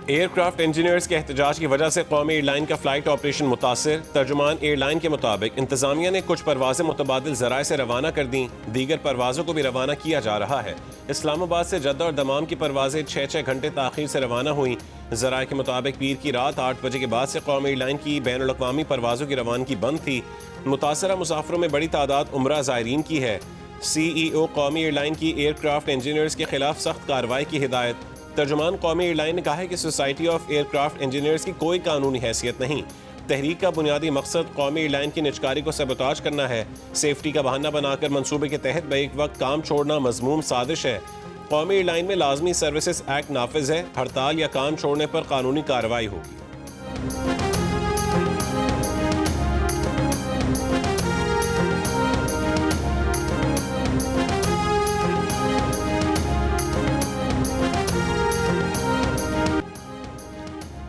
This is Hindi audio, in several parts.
एयरक्राफ्ट इंजीनियर्स के एहतजाज की वजह से कौमी एयरलाइन का फ्लाइट ऑपरेशन मुतासर। तर्जुमान एयरलाइन के मुताबिक इंतजामिया ने कुछ परवाजें मुतबादिल ज़राए से रवाना कर दी, दीगर परवाजों को भी रवाना किया जा रहा है। इस्लामाबाद से जद्दा और दमाम की परवाजें 6-6 घंटे ताखीर से रवाना हुई। ज़राए के मुताबिक पीर की रात 8 बजे के बाद से कौमी एयरलाइन की बैनुल अक़वामी परवाजों की रवानगी बंद थी। मुतासरा मुसाफिरों में बड़ी तादाद उम्रा ज़ायरीन की है। CEO कौमी एयरलाइन की एयरक्राफ्ट इंजीनियर्स के खिलाफ सख्त कार्रवाई की हिदायत। तर्जुमान कौमी एयरलाइन ने कहा है कि सोसाइटी ऑफ एयरक्राफ्ट इंजीनियर्स की कोई कानूनी हैसियत नहीं। तहरीक का बुनियादी मकसद कौमी एयरलाइन की निजकारी को सबोताज करना है। सेफ्टी का बहाना बनाकर मंसूबे के तहत बैक वक्त काम छोड़ना मजमूम साजिश है। कौमी एयरलाइन में लाजमी सर्विसेज एक्ट नाफिज है। हड़ताल या काम छोड़ने पर कानूनी कार्रवाई होगी।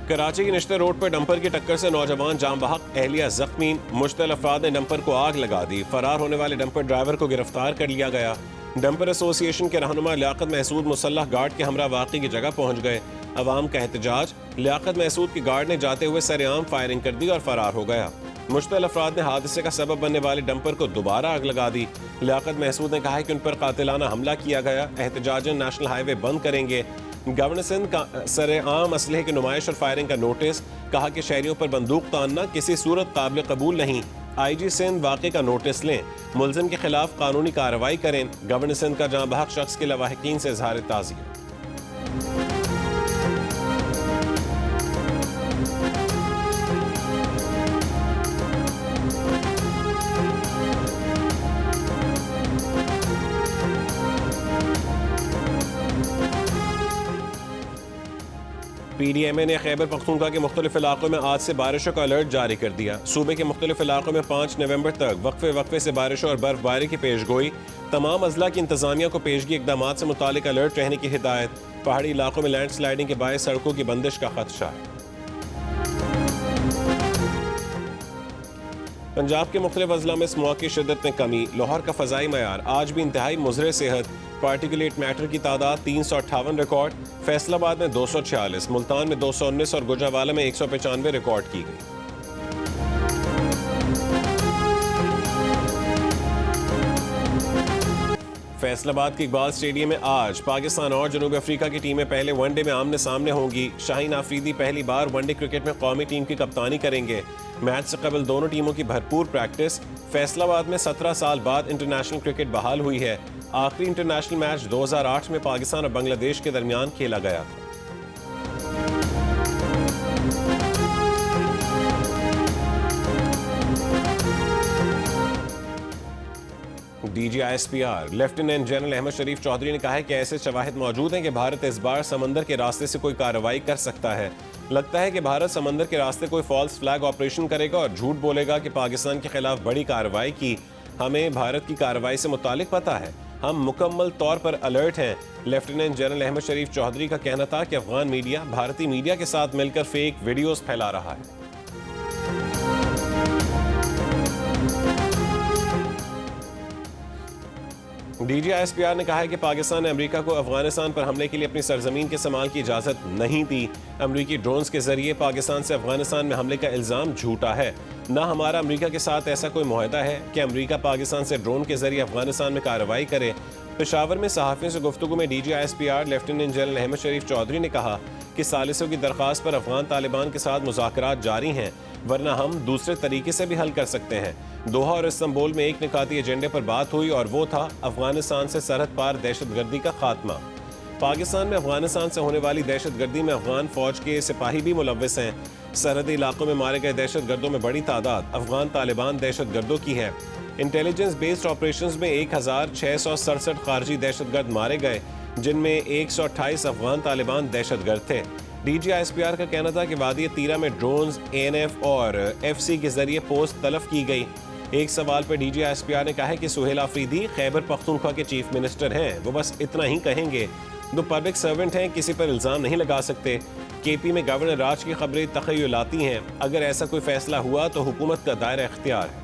कराची के निश्ते रोड पर डंपर की टक्कर से नौजवान जाम बहक, एहलिया जख्मी। मुश्तल अफराद ने डंपर को आग लगा दी। फरार होने वाले डंपर ड्राइवर को गिरफ्तार कर लिया गया। डंपर एसोसिएशन के रहनुमा लियाकत महसूद मुसल्लह गार्ड के हमरा वाक़ई की जगह पहुंच गए। अवाम का एहतजाज। लियाकत महसूद के गार्ड ने जाते हुए सरेआम फायरिंग कर दी और फरार हो गया। मुश्तल अफराद ने हादसे का सबब बनने वाले डंपर को दोबारा आग लगा दी। लियाकत महसूद ने कहा है कि उन पर कातिलाना हमला किया गया। एहतजाजन नेशनल हाईवे बंद करेंगे। गवर्नर सिंध का सरेआम असलहे की नुमाइश और फायरिंग का नोटिस। कहा कि शहरियों पर बंदूक तानना किसी सूरत काबिल कबूल नहीं। IG सिंध वाक़े का नोटिस लें, मुलजिम के खिलाफ कानूनी कार्रवाई करें। गवर्नर सिंध का जाँ बहक शख्स के लवाहिकीन से इज़हार ताज़ियत। PDMA ने खैबर पख्तूनख्वा के मुख्तलिफ इलाकों में आज से बारिशों का अलर्ट जारी कर दिया। सूबे के मुख्तलिफ इलाकों में 5 नवंबर तक वक्फे से बारिशों और बर्फबारी की पेशगोई। तमाम अजला की इंतजामिया को पेशगी इकदाम से मुतालिक अलर्ट रहने की हिदायत। पहाड़ी इलाकों में लैंड स्लाइडिंग के बायस सड़कों की बंदिश का खदशा है। पंजाब के मुख्तलिफ अजला में स्मॉग की शिद्दत में कमी। लाहौर का फ़ज़ाई मयार आज भी इंतहाई मुज़र सेहत। पार्टिकुलेट मैटर की तादाद 358 रिकॉर्ड। फैसलाबाद में 246, मुल्तान में 219 और गुजरावाला में 195 रिकॉर्ड की गई। फैसलाबाद के इकबाल स्टेडियम में आज पाकिस्तान और जनूबी अफ्रीका की टीमें पहले वनडे में आमने सामने होंगी। शाहीन आफरीदी पहली बार वनडे क्रिकेट में कौमी टीम की कप्तानी करेंगे। मैच से कबल दोनों टीमों की भरपूर प्रैक्टिस। फैसलाबाद में 17 साल बाद इंटरनेशनल क्रिकेट बहाल हुई है। आखिरी इंटरनेशनल मैच 2008 में पाकिस्तान और बांग्लादेश के दरमियान खेला गया था। DGISPR लेफ्टिनेंट जनरल अहमद शरीफ चौधरी ने कहा है कि ऐसे शवाहिद मौजूद हैं कि भारत इस बार समंदर के रास्ते से कोई कार्रवाई कर सकता है। लगता है कि भारत समंदर के रास्ते कोई फॉल्स फ्लैग ऑपरेशन करेगा और झूठ बोलेगा कि पाकिस्तान के खिलाफ बड़ी कार्रवाई की। हमें भारत की कार्रवाई से मुतालिक पता है, हम मुकम्मल तौर पर अलर्ट हैं। लेफ्टिनेंट जनरल अहमद शरीफ चौधरी का कहना था कि अफगान मीडिया भारतीय मीडिया के साथ मिलकर फेक वीडियोस फैला रहा है। DGISPR ने कहा है कि पाकिस्तान ने अमेरिका को अफगानिस्तान पर हमले के लिए अपनी सरजमीन के इस्तेमाल की इजाज़त नहीं दी। अमेरिकी ड्रोन्स के जरिए पाकिस्तान से अफगानिस्तान में हमले का इल्ज़ाम झूठा है। न हमारा अमेरिका के साथ ऐसा कोई मुआहदा है कि अमेरिका पाकिस्तान से ड्रोन के जरिए अफगानिस्तान में कार्रवाई करे। पेशावर में सहाफ़ियों से गुफ्तगू में DGISPR लेफ्टिनेंट जनरल अहमद शरीफ चौधरी ने कहा कि सालिसों की दरख्वास्त पर अफगान तालिबान के साथ मुज़ाकरात जारी हैं, वरना हम दूसरे तरीके से भी हल कर सकते हैं। दोहा और इस्तांबुल में एक निकाती एजेंडे पर बात हुई और वो था अफगानिस्तान से सरहद पार दहशतगर्दी का खात्मा। पाकिस्तान में अफगानिस्तान से होने वाली दहशतगर्दी में अफगान फौज के सिपाही भी मुलव्विस हैं। सरहदी इलाकों में मारे गए दहशतगर्दों में बड़ी तादाद अफगान तालिबान दहशतगर्दों की है। इंटेलिजेंस बेस्ड ऑपरेशंस में 1667 खारजी दहशतगर्द मारे गए, जिनमें 128 अफगान तालिबान दहशतगर्द थे। DGISPR का कहना था कि वादी तीरा में ड्रोन्स, ANF और FC के जरिए पोस्ट तलफ की गई। एक सवाल पर DGISPR ने कहा है कि सुहेल आफरीदी खैबर पख्तूनख्वा के चीफ मिनिस्टर हैं, वो बस इतना ही कहेंगे। दो पब्लिक सर्वेंट हैं, किसी पर इल्ज़ाम नहीं लगा सकते। KP में गवर्नर राज की खबरें तखय्युलाती हैं। अगर ऐसा कोई फैसला हुआ तो हुकूमत का दायरा इख्तियार है।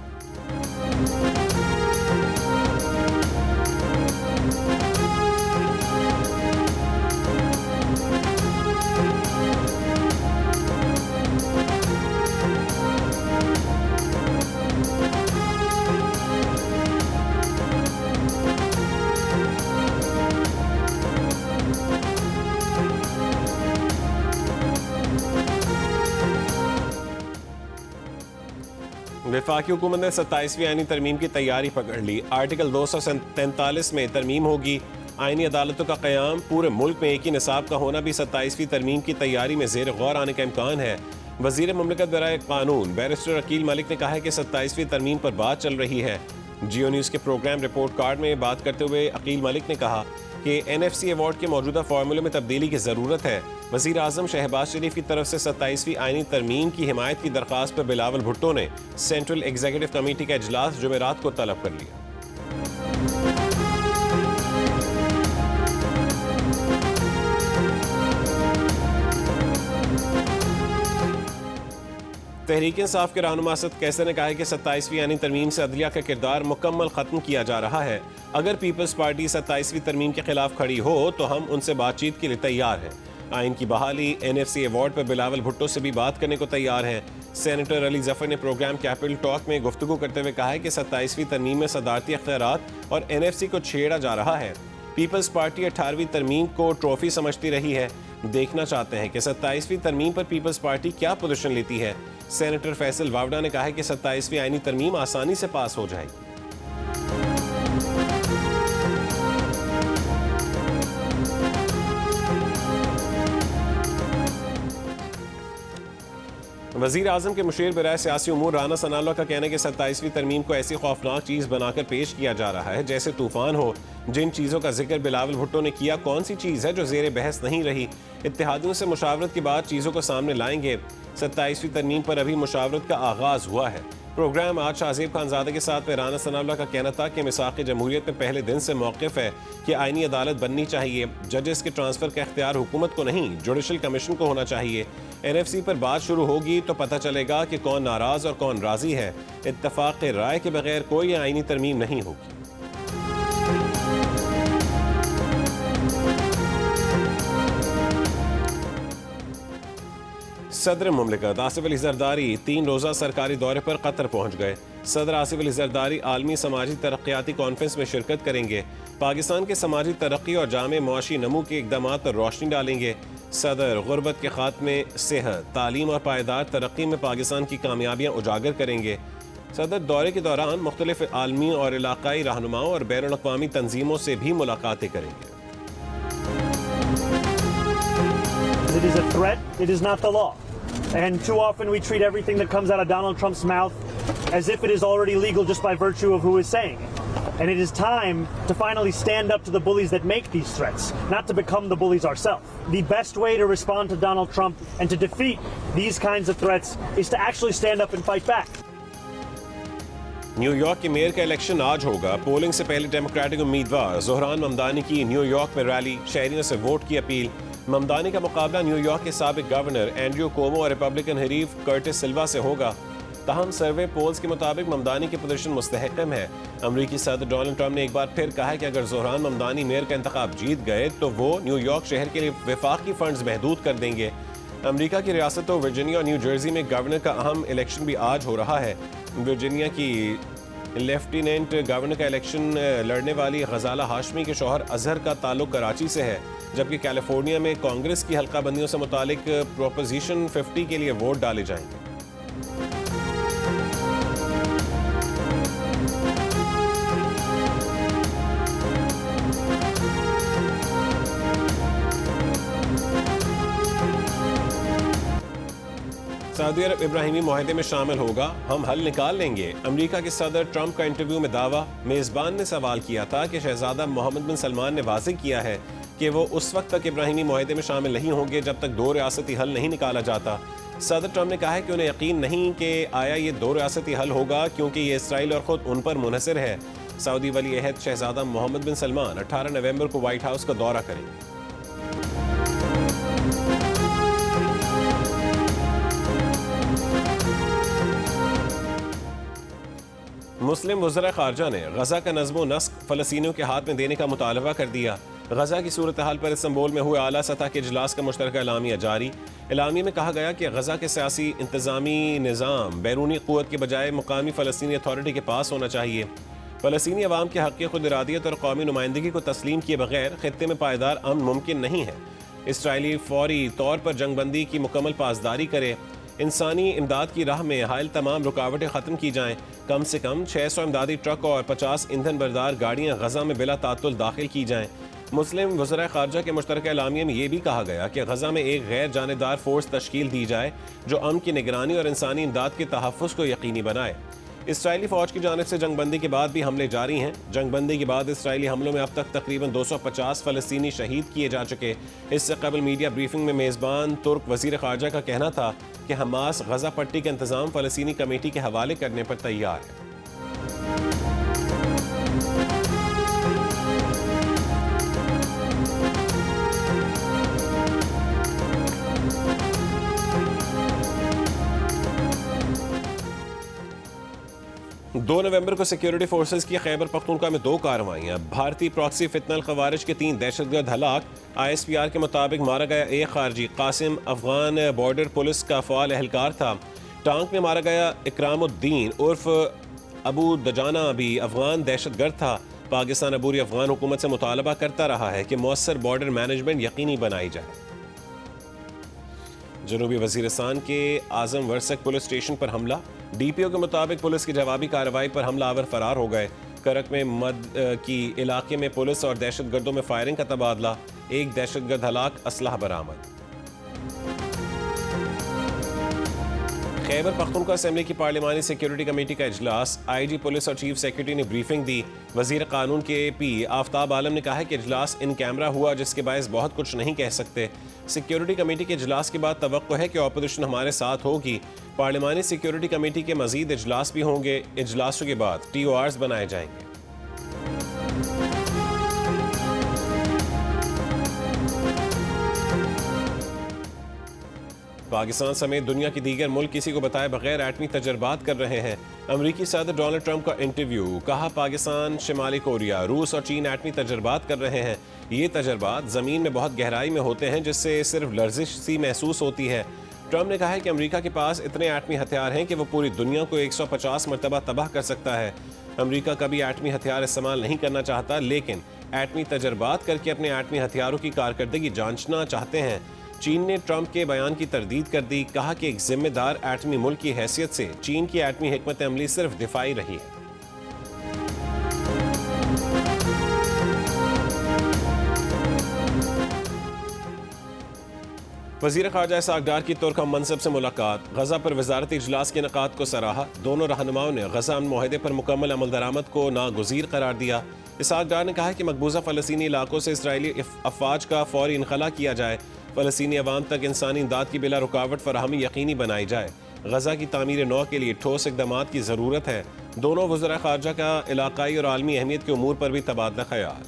वफाकी हुकूमत ने 27वीं आईनी तरमीम की तैयारी पकड़ ली। आर्टिकल 243 में तरमीम होगी। आईनी अदालतों का क़याम, पूरे मुल्क में एक ही निसाब का होना भी 27वीं तरमीम की तैयारी में ज़ेर गौर आने का इम्कान है। वज़ीर मुमलिकत बराए कानून बैरिस्टर अकील मलिक ने कहा है कि 27वीं तरमीम पर बात चल रही है। जियो न्यूज़ के प्रोग्राम रिपोर्ट कार्ड में बात करते हुए अकील मलिक ने कहा कि NFC अवार्ड के मौजूदा फार्मूले में तब्दीली की ज़रूरत है। वज़ीर आज़म शहबाज शरीफ की तरफ से 27वीं आईनी तरमीम की हिमायत की दरख्वास्त पर बिलावल भुट्टो ने सेंट्रल एग्जीक्यूटिव कमेटी का इजलास जुमेरात को तलब कर लिया। तहरीक इंसाफ के रहनुमा असद कैसर ने कहा है कि 27वीं आईनी तरमीम से अदलिया का किरदार मुकम्मल ख़त्म किया जा रहा है। अगर पीपल्स पार्टी 27वीं तरमीम के खिलाफ खड़ी हो तो हम उनसे बातचीत के लिए तैयार हैं। आइन की बहाली, NFC अवार्ड पर बिलावल भुट्टो से भी बात करने को तैयार हैं। सेनेटर अली जफर ने प्रोग्राम कैपिटल टॉक में गुफ्तगू करते हुए कहा है कि 27वीं तरमीम में सदारती अख्तियारात और NFC को छेड़ा जा रहा है। पीपल्स पार्टी 18वीं तरमीम को ट्रॉफी समझती रही है। देखना चाहते हैं कि 27वीं तरमीम पर पीपल्स पार्टी क्या पोजीशन लेती है। सेनेटर फैसल वावडा ने कहा है कि 27वीं आईनी तरमीम आसानी से पास हो जाएगी। वज़ीर आज़म के मुशीर बराए सियासी उमूर राना सनाउल्लाह का कहना है कि 27वीं तरमीम को ऐसी खौफनाक चीज़ बनाकर पेश किया जा रहा है जैसे तूफान हो। जिन चीज़ों का जिक्र बिलावल भुट्टो ने किया, कौन सी चीज़ है जो ज़ेर बहस नहीं रही। इत्तेहादियों से मुशावरत के बाद चीज़ों को सामने लाएंगे। 27वीं तरमीम पर अभी मुशावरत का आगाज़ हुआ है। प्रोग्राम आज शाहज़ेब खानज़ादा के साथ में राना सनाउल्लाह का कहना था कि मिसाक़ जमहूरियत में पहले दिन से मौक़िफ़ है कि आईनी अदालत बननी चाहिए। जजेस के ट्रांसफ़र का इख्तियार हुकूमत को नहीं, जुडिशल कमीशन को होना चाहिए। NFC पर बात शुरू होगी तो पता चलेगा कि कौन नाराज़ और कौन राज़ी है। इत्तफ़ाक़ राय के बगैर कोई आईनी तरमीम नहीं होगी। सदर मुमलिकत आसिफ अली जरदारी 3 रोज़ा सरकारी दौरे पर कतर पहुँच गए। सदर आसिफ अली जरदारी आलमी समाजी तरक्याती कॉन्फ्रेंस में शिरकत करेंगे। पाकिस्तान के समाजी तरक्की और जामे मुआशी नमू के इक़दाम पर रोशनी डालेंगे। सदर गुर्बत के खात्मे, सेहत, तालीम और पायदार तरक्की में पाकिस्तान की कामयाबियाँ उजागर करेंगे। सदर दौरे के दौरान मुख्तलिफ आलमी और इलाकाई रहनुमाओं और बैरून अक़वामी तंजीमों से भी मुलाकातें करेंगे। It is a threat, it is not the law. And too often we treat everything that comes out of Donald Trump's mouth as if it is already legal just by virtue of who is saying it. And it is time to finally stand up to the bullies that make these threats, not to become the bullies ourselves. The best way to respond to Donald Trump and to defeat these kinds of threats is to actually stand up and fight back. New York के मेयर का इलेक्शन आज होगा। पोलिंग से पहले डेमोक्रेटिक उम्मीदवार ज़ोहरान ममदानी की न्यूयॉर्क में रैली, शहरियों से वोट की अपील। ममदानी का मुकाबला न्यूयॉर्क के साबिक गवर्नर एंड्रयू कोमो और रिपब्लिकन हरीफ कर्टिस सिल्वा से होगा। ताहम सर्वे पोल्स के मुताबिक ममदानी की पोजीशन मुस्तहकम है। अमरीकी सदर डोनाल्ड ट्रंप ने एक बार फिर कहा है कि अगर ज़ोहरान ममदानी मेयर का इंतखाब जीत गए तो वो न्यूयॉर्क शहर के लिए वफाकी फंड्स महदूद कर देंगे। अमरीका की रियासतों वर्जीनिया और न्यू जर्सी में गवर्नर का अहम इलेक्शन भी आज हो रहा है। वर्जीनिया की लेफ्टिनेंट गवर्नर का इलेक्शन लड़ने वाली गजाला हाशमी के शौहर अजहर का ताल्लुक कराची से है, जबकि कैलिफोर्निया में कांग्रेस की हल्का बंदियों से मुतालिक प्रोपोजिशन 50 के लिए वोट डाले जाएंगे। सऊदी अरब इब्राहिमी मुआहदे में शामिल होगा, हम हल निकाल लेंगे। अमेरिका के सदर ट्रंप का इंटरव्यू में दावा। मेज़बान ने सवाल किया था कि शहजादा मोहम्मद बिन सलमान ने वाज़ेह किया है कि वो उस वक्त तक इब्राहिमी मुआहदे में शामिल नहीं होंगे जब तक 2 रियासती हल नहीं निकाला जाता। सदर ट्रंप ने कहा है कि उन्हें यकीन नहीं कि आया ये 2 रियासती हल होगा, क्योंकि ये इसराइल और ख़ुद उन पर मुनहसर है। सऊदी वली अहद शहजादा मोहम्मद बिन सलमान 18 नवंबर को व्हाइट हाउस का दौरा करेंगे। मुस्लिम वज़रा ख़ारजा ने गज़ा का नज़्म व नस्क फ़लस्तीनियों के हाथ में देने का मुतालबा कर दिया। गज़ा की सूरत हाल पर इस्तांबुल में हुए आला सतह के इजलास का मुश्तरका एलामिया जारी। एलामिया में कहा गया कि गज़ा के सियासी इंतज़ामी निज़ाम बैरूनी क़ुव्वत के बजाय मुकामी फ़लस्तीनी अथॉरिटी के पास होना चाहिए। फ़लस्तीनी अवाम के हक़ खुद इरादियत और कौमी नुमाइंदगी को तस्लीम किए बगैर ख़ित्ते में पायदार अमन मुमकिन नहीं है। इसराइली फ़ौरी तौर पर जंगबंदी की मुकम्मल पासदारी करे। इंसानी इमदाद की राह में हायल तमाम रुकावटें ख़त्म की जाएं। कम से कम 600 इमदादी ट्रक और 50 ईंधन बरदार गाड़ियाँ गजा में बिला तातुल दाखिल की जाएं। मुस्लिम वज़रा ख़ारजा के मुश्तरका एलामिया में यह भी कहा गया कि गजा में एक गैर जानिबदार फोर्स तश्कील दी जाए जो अमन की निगरानी और इंसानी इमदाद के तहफ़्फ़ुज़ को यकीनी बनाए। इसराइली फ़ौज की जानिब से जंगबंदी के बाद भी हमले जारी हैं। जंगबंदी के बाद इसराइली हमलों में अब तक तकरीबन 250 फ़लस्तीनी शहीद किए जा चुके। इससे कबल मीडिया ब्रीफिंग में मेज़बान तुर्क वज़ीर ख़ारजा का कहना था कि हमास गजा पट्टी का इंतज़ाम फ़लस्तीनी कमेटी के हवाले करने पर तैयार है। 2 नवंबर को सिक्योरिटी फोर्सेस की खैबर पख्तूनख्वा में 2 कार्रवाइयां। भारतीय प्रॉक्सी फितनल खवारिज के 3 दहशतगर्द हलाक। ISPR के मुताबिक मारा गया एक खारजी कासिम अफगान बॉर्डर पुलिस का फ़आल एहलकार था। टांक में मारा गया इकरामुद्दीन उर्फ अबू दजाना भी अफगान दहशतगर्द था। पाकिस्तान अबूरी अफगान हुकूमत से मुतालबा करता रहा है कि मौसर बॉर्डर मैनेजमेंट यकीनी बनाई जाए। जनूबी वजीरिस्तान के आजम वर्सक पुलिस स्टेशन पर हमला। DPO के मुताबिक पुलिस की जवाबी कार्रवाई पर हमलावर फरार हो गए। करक में मद की इलाके में पुलिस और दहशतगर्दों में फायरिंग का तबादला। एक दहशतगर्द हलाक, असलहा बरामद। खैबर पख्तूनख्वा असेंबली की पार्लिमानी सिक्योरिटी कमेटी का इजलास। IG पुलिस और चीफ सेक्रेटरी ने ब्रीफिंग दी। वजीर कानून के पी आफ्ताब आलम ने कहा है कि इजलास इन कैमरा हुआ जिसके बायस बहुत कुछ नहीं कह सकते। सिक्योरिटी कमेटी के इजलास के बाद तवक्को है कि ऑपोजिशन हमारे साथ होगी। पार्लिमानी सिक्योरिटी कमेटी के मजीद इजलास भी होंगे। इजलासों के बाद TORs बनाए जाएंगे। पाकिस्तान समेत दुनिया की दीगर मुल्क किसी को बताए बगैर एटमी तजर्बात कर रहे हैं। अमरीकी सदर डोनाल्ड ट्रंप का इंटरव्यू। कहा पाकिस्तान, शिमाली कोरिया, रूस और चीन एटमी तजर्बात कर रहे हैं। ये तजर्बात ज़मीन में बहुत गहराई में होते हैं जिससे सिर्फ लर्जिश सी महसूस होती है। ट्रंप ने कहा है कि अमरीका के पास इतने एटमी हथियार हैं कि वो पूरी दुनिया को 150 मरतबा तबाह कर सकता है। अमरीका कभी एटमी हथियार इस्तेमाल नहीं करना चाहता, लेकिन एटमी तजर्बात करके अपने एटमी हथियारों की कारकर्दगी जांचना चाहते हैं। चीन ने ट्रंप के बयान की तरदीद कर दी। कहा कि एक जिम्मेदार एटमी मुल्क की हैसियत से चीन की एटमी हिकमत अमली सिर्फ दिफाई रही है। वज़ीर ख़ारजा इसहाक़ डार की तुर्क हम मनसब से मुलाकात। गजा पर वजारती इजलास के इनेकाद को सराहा। दोनों रहनुमाओं ने गजा अमन मुआहदे पर मुकम्मल अमल दरामद को नागुज़ीर करार दिया। इसहाक़ डार ने कहा है कि मकबूजा फ़लस्तीनी इलाकों से इसराइली अफ़वाज का फ़ौरी इनखला किया जाए। फ़लस्तीनी अवाम तक इंसानी इमदाद की बिला रुकावट फराहमी यकीनी बनाई जाए। गजा की तामीर नौ के लिए ठोस इक़दामात की ज़रूरत है। दोनों वज़रा ख़ारजा का इलाकाई और आलमी अहमियत के उमूर पर भी तबादला ख़याल।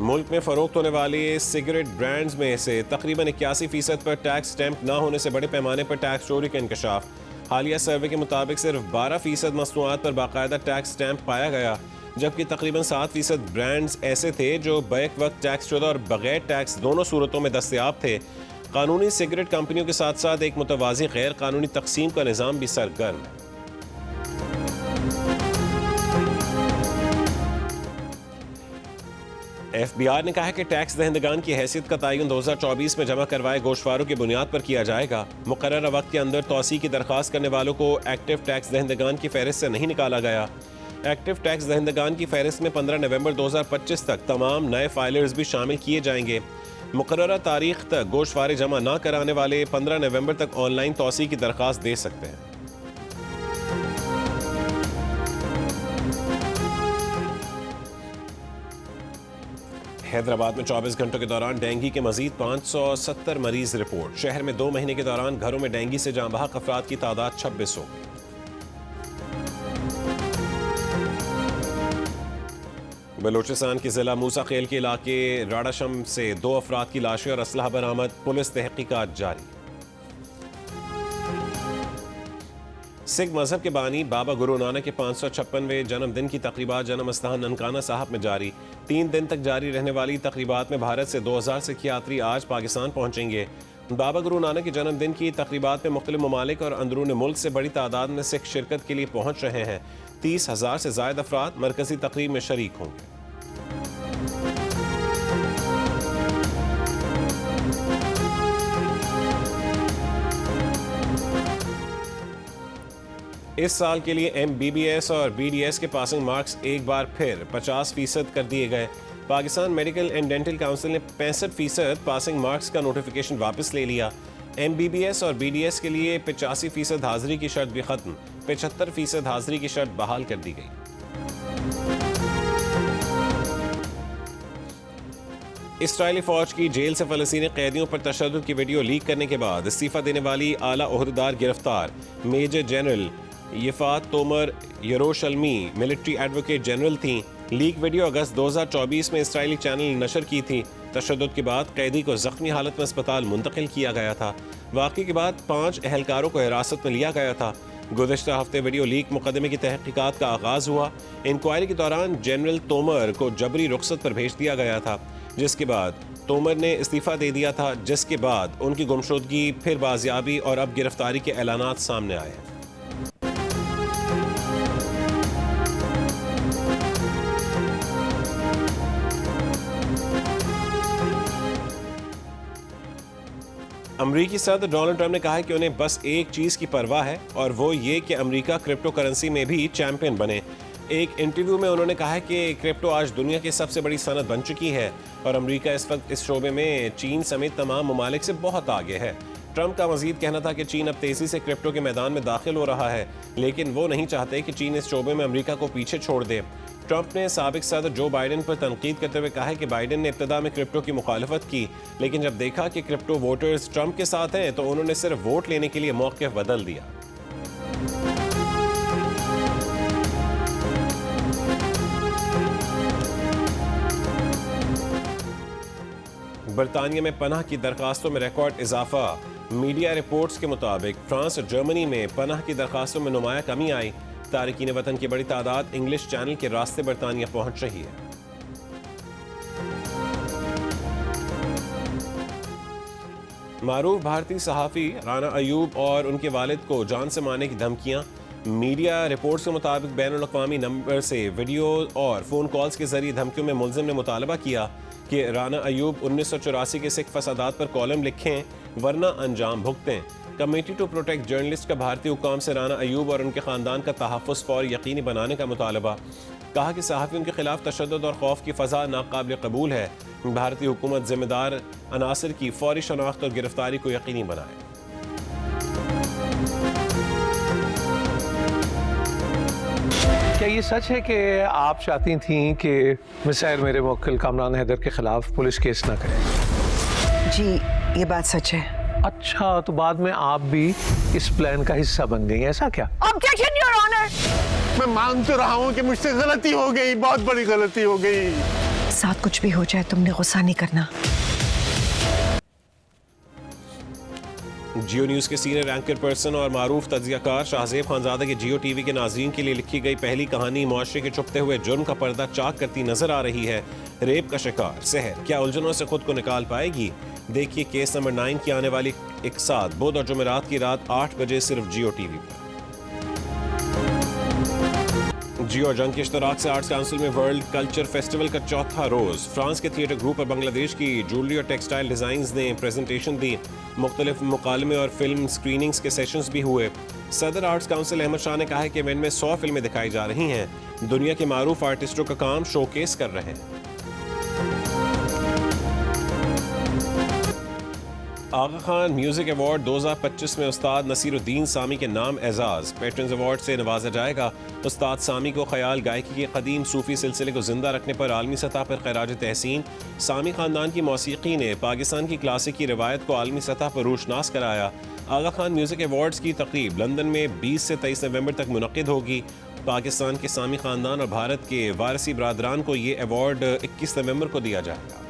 मुल्क में फ़रोख्त होने वाले सिगरेट ब्रांड्स में से तकरीबन 81% पर टैक्स स्टैंप न होने से बड़े पैमाने पर टैक्स चोरी का इंकशाफ। हालिया सर्वे के मुताबिक सिर्फ 12% मसनूआत पर बाकायदा टैक्स स्टैंप पाया गया, जबकि तकरीबन 7% ब्रांड्स ऐसे थे जो बैक वक्त टैक्स शुदा और बगैर टैक्स दोनों सूरतों में दस्तयाब थे। कानूनी सिगरेट कंपनियों के साथ साथ एक मुतवाज़ी गैर कानूनी तकसीम का निज़ाम भी सरगर्म है। FBI ने कहा है कि टैक्स दहिंदगान की हैसियत का तयन 2024 में जमा करवाए गोशवारों की बुनियाद पर किया जाएगा। मुकर्ररा वक्त के अंदर तौसी की दरख्वास्त करने वालों को एक्टिव टैक्स दहिंदगान की फहरिस्त से नहीं निकाला गया। एक्टिव टैक्स दहिंदगान की फहरिस्त में 15 नवंबर 2025 तक तमाम नए फाइलर्स भी शामिल किए जाएंगे। मुकर्ररा तारीख तक गोशवारे जमा न कराने वाले 15 नवंबर तक ऑनलाइन तौसी की दरख्वास्त दे सकते हैं। हैदराबाद में 24 घंटों के दौरान डेंगू के मजीद 570 मरीज रिपोर्ट। शहर में 2 महीने के दौरान घरों में डेंगू से जाँ बहक अफराद की तादाद 26 हो गई। बलूचिस्तान के जिला मूसा खेल के इलाके राडाशम से 2 अफराद की लाशें और असलहा बरामद। पुलिस तहकीकात जारी। सिख मजहब के बानी बाबा गुरु नानक के 556वें जन्मदिन की तकरीबात जन्म स्थान ननकाना साहब में जारी। 3 दिन तक जारी रहने वाली तकरीबात में भारत से 2000 सिख यात्री आज पाकिस्तान पहुंचेंगे। बाबा गुरु नानक के जन्मदिन की तकरीबात में मुख्तलिफ ममालिक और अंदरून मुल्क से बड़ी तादाद में सिख शिरकत के लिए पहुंच रहे हैं। 30,000 से ज़ायद अफराद मरकजी तकरीब में शरीक होंगे। इस साल के लिए MBBS और BDS के पासिंग मार्क्स एक बार फिर 50% कर दिए गए। Pakistan medical and dental council ने 65% पासिंग मार्क्स का नोटिफिकेशन वापस ले लिया। MBBS और BDS के लिए 85% हाजिरी की शर्त भी खत्म, 75% हाजिरी की शर्त बहाल कर दी गई। इस्राएली फौज की जेल से फलस्तीनी कैदियों पर तशद्दुद की वीडियो लीक करने के बाद इस्तीफा देने वाली आला ओहदेदार गिरफ्तार। Major general Yifat Tomer Yerushalmi military advocate general थीं। लीक वीडियो अगस्त 2024 में इस्राएली चैनल ने नशर की थी। तशद्दुद के बाद कैदी को जख्मी हालत में अस्पताल मुंतकिल किया गया था। वाक़े के बाद 5 एहलकारों को हिरासत में लिया गया था। गुज़िश्ता हफ्ते वीडियो लीक मुकदमे की तहकीकात का आगाज़ हुआ। इंक्वायरी के दौरान जनरल तोमर को जबरी रुखसत पर भेज दिया गया था, जिसके बाद तोमर ने इस्तीफ़ा दे दिया था, जिसके बाद उनकी गुमशुदगी, फिर बाजियाबी और अब गिरफ्तारी के ऐलानात सामने आए हैं। अमरीकी सदर डोनाल्ड ट्रंप ने कहा है कि उन्हें बस एक चीज़ की परवाह है और वो ये कि अमरीका क्रिप्टो करेंसी में भी चैंपियन बने। एक इंटरव्यू में उन्होंने कहा है कि क्रिप्टो आज दुनिया की सबसे बड़ी सनत बन चुकी है और अमरीका इस वक्त इस शोबे में चीन समेत तमाम ममालिक से बहुत आगे है। ट्रंप का मजीद कहना था कि चीन अब तेज़ी से क्रिप्टो के मैदान में दाखिल हो रहा है, लेकिन वो नहीं चाहते कि चीन इस शोबे में अमरीका को पीछे छोड़ दे। ट्रंप ने साबिक सदर जो बाइडेन पर तनकीद करते हुए कहा है कि बाइडेन ने इब्तिदा में क्रिप्टो की मुखालफत की, लेकिन जब देखा कि क्रिप्टो वोटर्स ट्रंप के साथ हैं तो उन्होंने सिर्फ वोट लेने के लिए मौक़िफ़ बदल दिया। बरतानिया में पनाह की दरखास्तों में रिकॉर्ड इजाफा। मीडिया रिपोर्ट्स के मुताबिक फ्रांस और जर्मनी में पनाह की दरखास्तों में नुमाया कमी आई। तारकीन वतन की बड़ी तादाद इंग्लिश चैनल के रास्ते बरतानिया पहुंच रही है। मारूफ भारतीय सहाफ़ी राना अयूब और उनके वालिद को जान से मारने की धमकियां। मीडिया रिपोर्ट्स के मुताबिक बैनुल अक़वामी नंबर से वीडियो और फ़ोन कॉल्स के जरिए धमकियों में मुलजिम ने मुतालबा किया कि राना अयूब 1984 के सिख फसादात पर कॉलम लिखें वरना अंजाम भुगतें। कमेटी टू प्रोटेक्ट जर्नलिस्ट का भारतीय हुकाम से राना अयूब और उनके ख़ानदान का तहफ़्फ़ुज़ फ़ौर यकीनी बनाने का मुतालबा। कहा कि सहाफ़ियों के खिलाफ तशद्दुद और खौफ की फ़ज़ा नाकाबिल कबूल है। भारतीय हुकूमत ज़िम्मेदार अनासर की फ़ौरी शनाख्त और गिरफ्तारी को यकीनी बनाए। क्या ये सच है कि आप चाहती थीं कि मिसाइल मेरे मुवक्किल कामरान हैदर के खिलाफ पुलिस केस ना करें? जी, ये बात सच है। अच्छा, तो बाद में आप भी इस प्लान का हिस्सा बन गई, ऐसा क्या? Objection your honour. मैं मान तो रहा हूँ कि मुझसे गलती हो गई, बहुत बड़ी गलती हो गई। साथ कुछ भी हो जाए तुमने गुस्सा नहीं करना। जियो न्यूज़ के सीनियर एंकर पर्सन और मारूफ तज्जियाकार शाहजेब खानजादा के जियो टीवी के नाज़रीन के लिए लिखी गई पहली कहानी मुआशरे के छुपते हुए जुर्म का पर्दा चाक करती नजर आ रही है। रेप का शिकार सहर क्या उलझनों से खुद को निकाल पाएगी? देखिए केस नंबर 9 की आने वाली एक साथ बुध और जुमेरात की रात 8 बजे सिर्फ जियो टीवी पर। जियो जंग के इश्तराक से आर्ट्स काउंसिल में वर्ल्ड कल्चर फेस्टिवल का चौथा रोज। फ्रांस के थिएटर ग्रुप और बांग्लादेश की ज्वेलरी और टेक्सटाइल डिजाइन्स ने प्रेजेंटेशन दी। मुख्तलिफ मुकालमे और फिल्म स्क्रीनिंग्स के सेशंस भी हुए। सदर आर्ट्स काउंसिल अहमद शाह ने कहा है कि इवेंट में 100 फिल्में दिखाई जा रही हैं। दुनिया के मारूफ आर्टिस्टों का काम शोकेस कर रहे हैं। आगा खान म्यूजिक अवार्ड 2025 में उस्ताद नसीरुद्दीन सामी के नाम एजाज पेट्रन्स अवार्ड से नवाजा जाएगा। उस्ताद सामी को ख्याल गायकी के कदीम सूफी सिलसिले को जिंदा रखने पर आलमी सतह पर खैराज तहसीन। सामी खानदान की मौसीकी ने पाकिस्तान की क्लासिकी रिवायत को आलमी सतह पर रोशनास कराया। आगा खान म्यूजिक अवार्ड्स की तकरीब लंदन में 20 से 23 नवंबर तक मुनक़िद होगी। पाकिस्तान के सामी खानदान और भारत के वारसी बरादरान को ये अवार्ड 21 नवंबर को दिया जाएगा।